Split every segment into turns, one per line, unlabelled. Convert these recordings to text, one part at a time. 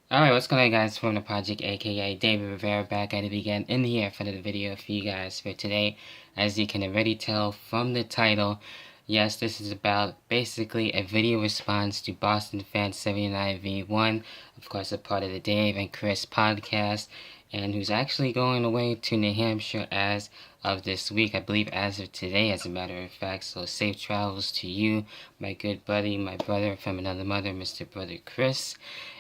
Alright, what's going on guys, from the project aka David Rivera back at it again in here for another video for you guys for today. As you can already tell from the title, yes, this is about basically a video response to Bostonfan79v1, of course a part of the Dave and Chris podcast, and who's actually going away to New Hampshire as of this week, I believe as of today as a matter of fact. So safe travels to you, my good buddy, my brother from another mother, Mr. Brother Chris.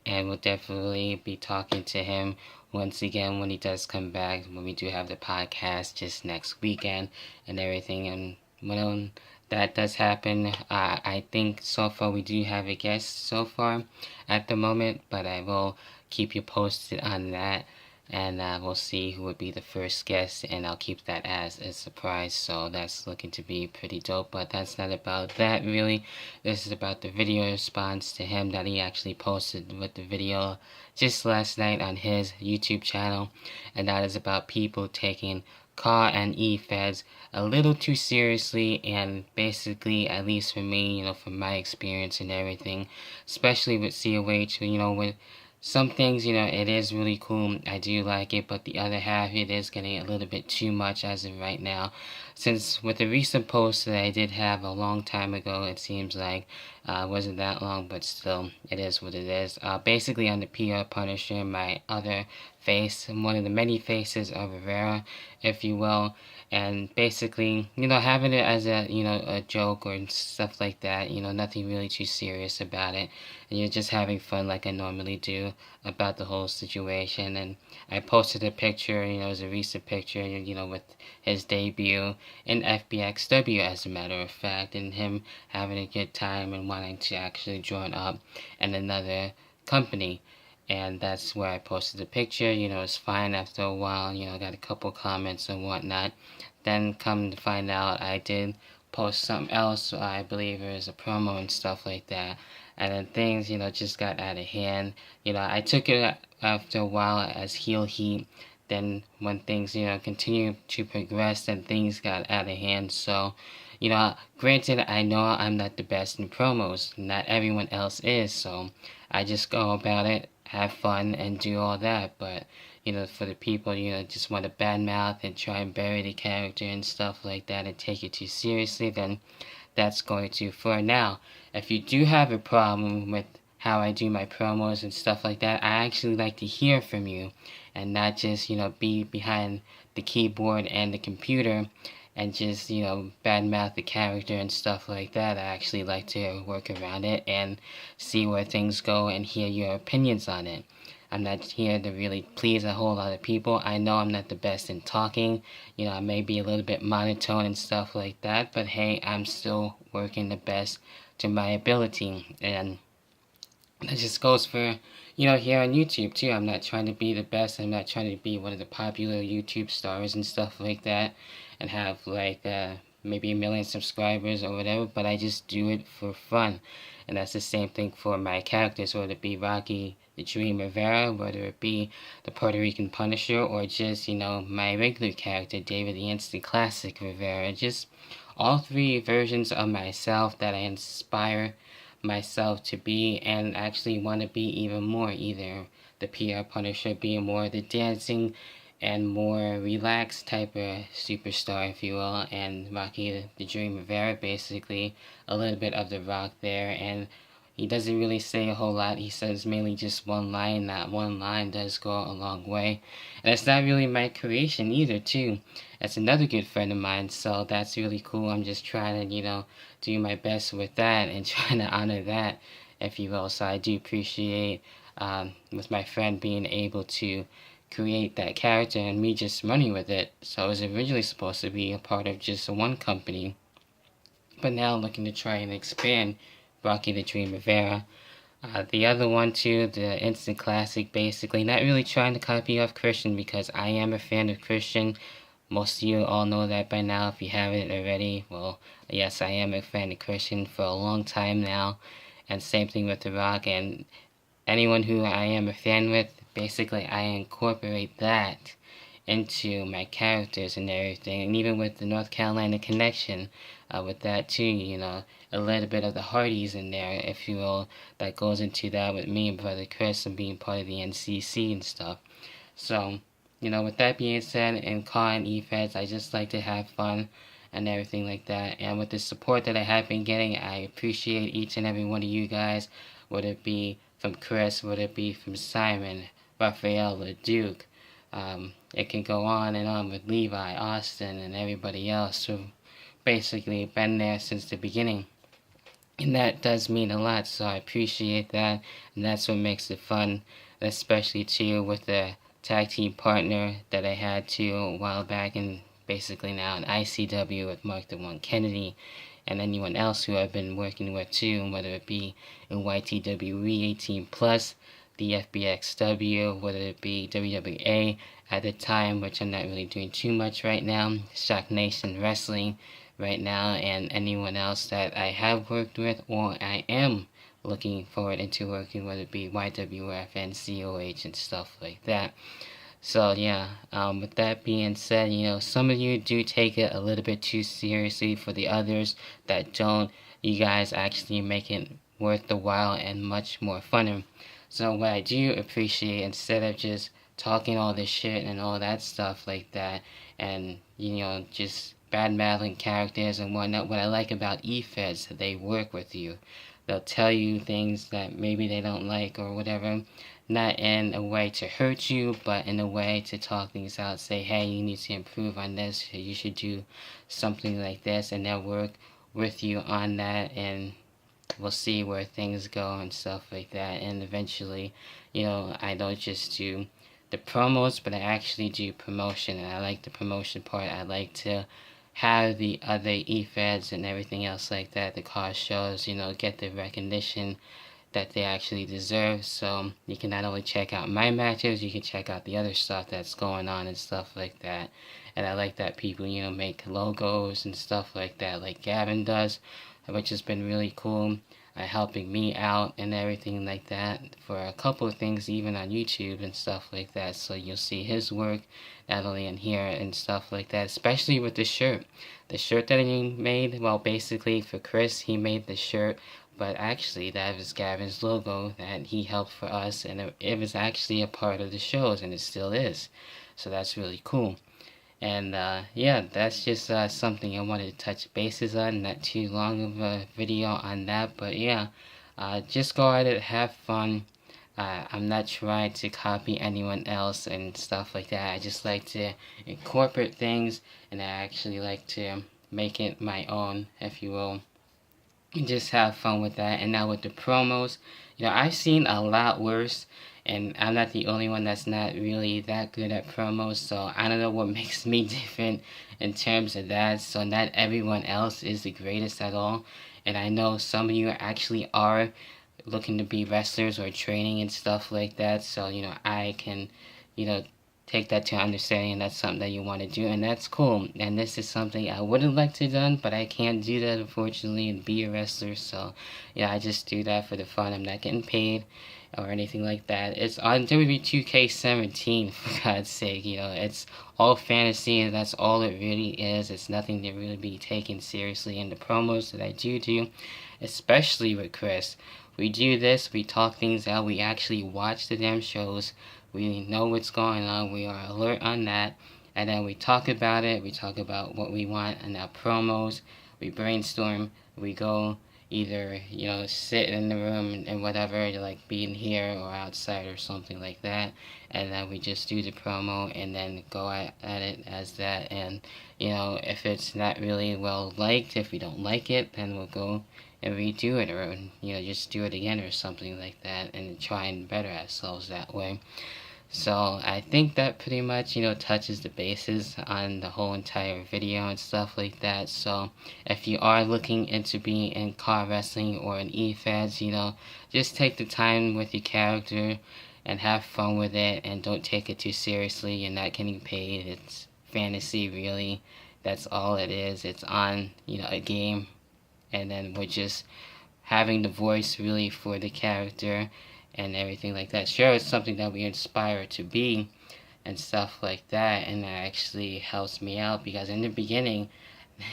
And we'll definitely be talking to him once again when he does come back, when we do have the podcast just next weekend and everything. And when that does happen, I think so far we do have a guest so far at the moment, but I will keep you posted on that. And we'll see who would be the first guest, and I'll keep that as a surprise. So that's looking to be pretty dope, but that's not about that really. This is about the video response to him that he actually posted with the video just last night on his YouTube channel, and that is about people taking CAW and Efeds a little too seriously. And basically, at least for me, from my experience and everything, especially with COH, with some things, it is really cool. I do like it, but the other half, it is getting a little bit too much as of right now. Since with the recent post that I did have a long time ago, it seems like wasn't that long, but still, it is what it is. Basically, on the PR Punisher, my other face, one of the many faces of Rivera, if you will, and basically, having it as a joke or stuff like that, nothing really too serious about it, and you're just having fun like I normally do about the whole situation. And I posted a picture, it was a recent picture, with his debut in FBXW, as a matter of fact, and him having a good time and wanting to actually join up in another company. And that's where I posted the picture. It's fine after a while, I got a couple comments and whatnot. Then come to find out, I did post something else, I believe it was a promo and stuff like that. And then things, just got out of hand. I took it after a while as heel heat. Then when things, continue to progress, then things got out of hand. So, granted, I know I'm not the best in promos. Not everyone else is. So I just go about it, have fun, and do all that. But, for the people, just want to badmouth and try and bury the character and stuff like that and take it too seriously, then that's going to, for now. If you do have a problem with how I do my promos and stuff like that, I actually like to hear from you and not just, be behind the keyboard and the computer and just, badmouth the character and stuff like that. I actually like to work around it and see where things go and hear your opinions on it. I'm not here to really please a whole lot of people. I know I'm not the best in talking. I may be a little bit monotone and stuff like that, but hey, I'm still working the best to my ability. And that just goes for, here on YouTube too. I'm not trying to be the best. I'm not trying to be one of the popular YouTube stars and stuff like that and have like maybe 1 million subscribers or whatever, but I just do it for fun. And that's the same thing for my characters, whether it be Rocky the Dream Rivera, whether it be the Puerto Rican Punisher, or just, my regular character, David the Instant Classic Rivera. Just all three versions of myself that I inspire myself to be and actually want to be even more. Either the PR Punisher being more the dancing and more relaxed type of superstar, if you will, and Rocky the Dream Rivera, basically a little bit of the Rock there. And he doesn't really say a whole lot. He says mainly just one line. That one line does go a long way. And it's not really my creation either, too. That's another good friend of mine, so that's really cool. I'm just trying to, do my best with that and trying to honor that, if you will. So I do appreciate, with my friend being able to create that character and me just running with it. So it was originally supposed to be a part of just one company, but now looking to try and expand Rocky the Dream Rivera. The other one too, the Instant Classic, basically not really trying to copy off Christian, because I am a fan of Christian. Most of you all know that by now if you haven't already. Well, yes, I am a fan of Christian for a long time now, and same thing with The Rock. And anyone who I am a fan with, basically I incorporate that into my characters and everything. And even with the North Carolina connection, with that too, a little bit of the Hardys in there, if you will, that goes into that with me and brother Chris and being part of the NCC and stuff. So, with that being said, and calling Efeds, I just like to have fun and everything like that. And with the support that I have been getting, I appreciate each and every one of you guys, whether it be from Chris, whether it be from Simon, Raphael, or Duke. It can go on and on with Levi, Austin, and everybody else who basically been there since the beginning. And that does mean a lot, so I appreciate that, and that's what makes it fun, especially too with the tag team partner that I had too a while back, and basically now in ICW with Mark the One Kennedy, and anyone else who I've been working with too, whether it be in YTWE 18 plus, the FBXW, whether it be WWA at the time, which I'm not really doing too much right now, Shock Nation Wrestling right now, and anyone else that I have worked with or I am looking forward into working, whether it be YWF and COH and stuff like that. So yeah, with that being said, some of you do take it a little bit too seriously. For the others that don't, you guys actually make it worth the while and much more funner. So what I do appreciate, instead of just talking all this shit and all that stuff like that, and just bad-mouthing characters and whatnot, what I like about Efeds, that they work with you. They'll tell you things that maybe they don't like or whatever, not in a way to hurt you, but in a way to talk things out, say, hey, you need to improve on this, you should do something like this, and they'll work with you on that, and we'll see where things go and stuff like that. And eventually, I don't just do the promos, but I actually do promotion, and I like the promotion part. I like to have the other Efeds and everything else like that, the car shows, get the recognition that they actually deserve. So you can not only check out my matches, you can check out the other stuff that's going on and stuff like that. And I like that people, make logos and stuff like that, like Gavin does, which has been really cool, helping me out and everything like that for a couple of things, even on YouTube and stuff like that. So you'll see his work not only in here and stuff like that, especially with the shirt that he made. Well, basically for Chris, he made the shirt, but actually that was Gavin's logo that he helped for us, and it was actually a part of the shows, and it still is. So that's really cool. And yeah, that's just something I wanted to touch bases on. Not too long of a video on that, but yeah, just go at it, have fun. I'm not trying to copy anyone else and stuff like that. I just like to incorporate things, and I actually like to make it my own, if you will. And just have fun with that. And now with the promos, I've seen a lot worse, and I'm not the only one that's not really that good at promos, so I don't know what makes me different in terms of that. So not everyone else is the greatest at all, and I know some of you actually are looking to be wrestlers or training and stuff like that, so I can take that to understanding, and that's something that you want to do, and that's cool. And this is something I would have liked to have done, but I can't do that, unfortunately, and be a wrestler. So I just do that for the fun. I'm not getting paid or anything like that. It's on WWE 2K17, for God's sake. It's all fantasy, and that's all it really is. It's nothing to really be taken seriously. And the promos that I do, especially with Chris, we do this, we talk things out, we actually watch the damn shows, we know what's going on, we are alert on that, and then we talk about it, we talk about what we want in our promos, we brainstorm, we go either, sit in the room and whatever, like being here or outside or something like that, and then we just do the promo and then go at it as that. And if it's not really well liked, if we don't like it, then we'll go and redo it, or just do it again or something like that, and try and better ourselves that way. So I think that pretty much touches the bases on the whole entire video and stuff like that. So if you are looking into being in car wrestling or in Efeds, just take the time with your character and have fun with it, and don't take it too seriously. You're not getting paid. It's fantasy, really. That's all it is. It's on a game, and then we're just having the voice really for the character and everything like that. Sure, it's something that we inspire to be and stuff like that, and that actually helps me out, because in the beginning,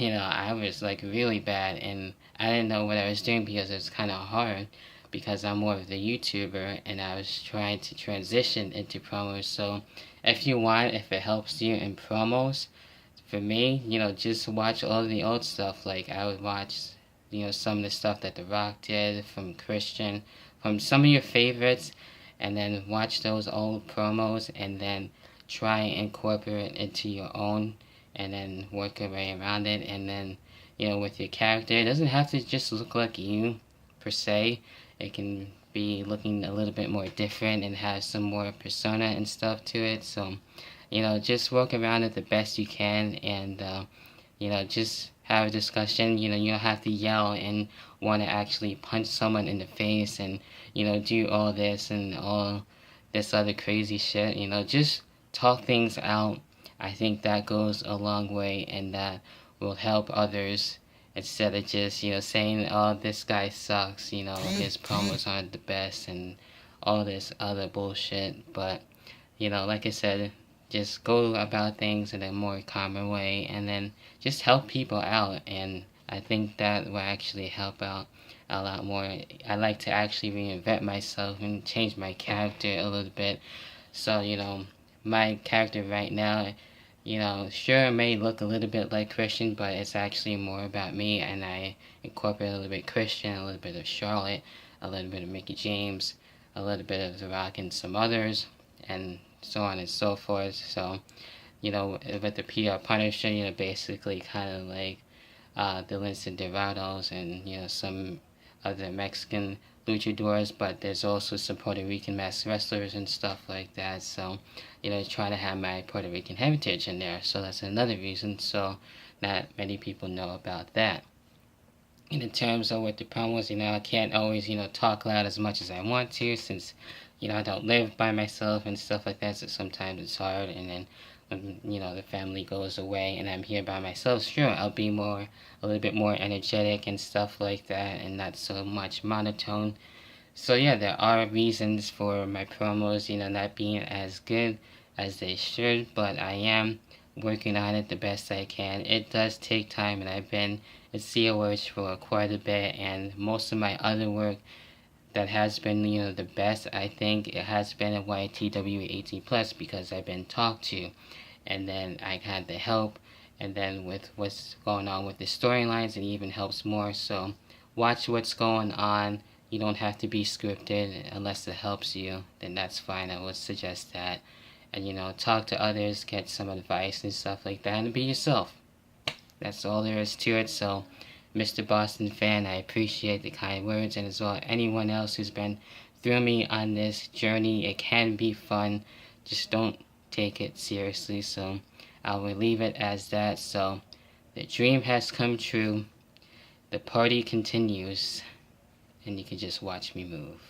I was like really bad, and I didn't know what I was doing because it was kind of hard, because I'm more of the YouTuber and I was trying to transition into promos. So if you want, if it helps you in promos, for me, just watch all of the old stuff. Like I would watch, some of the stuff that The Rock did, from Christian, from some of your favorites, and then watch those old promos and then try and incorporate it into your own, and then work your way around it. And then, with your character, it doesn't have to just look like you per se. It can be looking a little bit more different and have some more persona and stuff to it. So, just work around it the best you can, and just have a discussion. You don't have to yell and want to actually punch someone in the face and do all this and all this other crazy shit. Just talk things out. I think that goes a long way, and that will help others, instead of just saying, oh, this guy sucks, his promos aren't the best and all this other bullshit. But like I said, just go about things in a more calmer way, and then just help people out. And I think that will actually help out a lot more. I like to actually reinvent myself and change my character a little bit. So my character right now, sure, it may look a little bit like Christian, but it's actually more about me, and I incorporate a little bit Christian, a little bit of Charlotte, a little bit of Mickey James, a little bit of The Rock, and some others, and so on and so forth. So, with the PR Punisher, basically kind of like the Lince Dorados and, some other Mexican luchadors, but there's also some Puerto Rican masked wrestlers and stuff like that. So, try to have my Puerto Rican heritage in there. So that's another reason. So not many people know about that. And in terms of with the promos, I can't always, talk loud as much as I want to, since, I don't live by myself and stuff like that. So sometimes it's hard. And then when, the family goes away and I'm here by myself, sure, I'll be a little bit more energetic and stuff like that, and not so much monotone. So yeah, there are reasons for my promos, not being as good as they should, but I am working on it the best I can. It does take time, and I've been at COH for quite a bit, and most of my other work that has been, the best, I think it has been at YTW 18+, because I've been talked to, and then I had the help, and then with what's going on with the storylines, it even helps more. So watch what's going on. You don't have to be scripted unless it helps you, then that's fine. I would suggest that. And talk to others, get some advice and stuff like that, and be yourself. That's all there is to it. So, Mr. Boston fan, I appreciate the kind words, and as well anyone else who's been through me on this journey. It can be fun, just don't take it seriously. So I will leave it as that. So the dream has come true, the party continues, and you can just watch me move.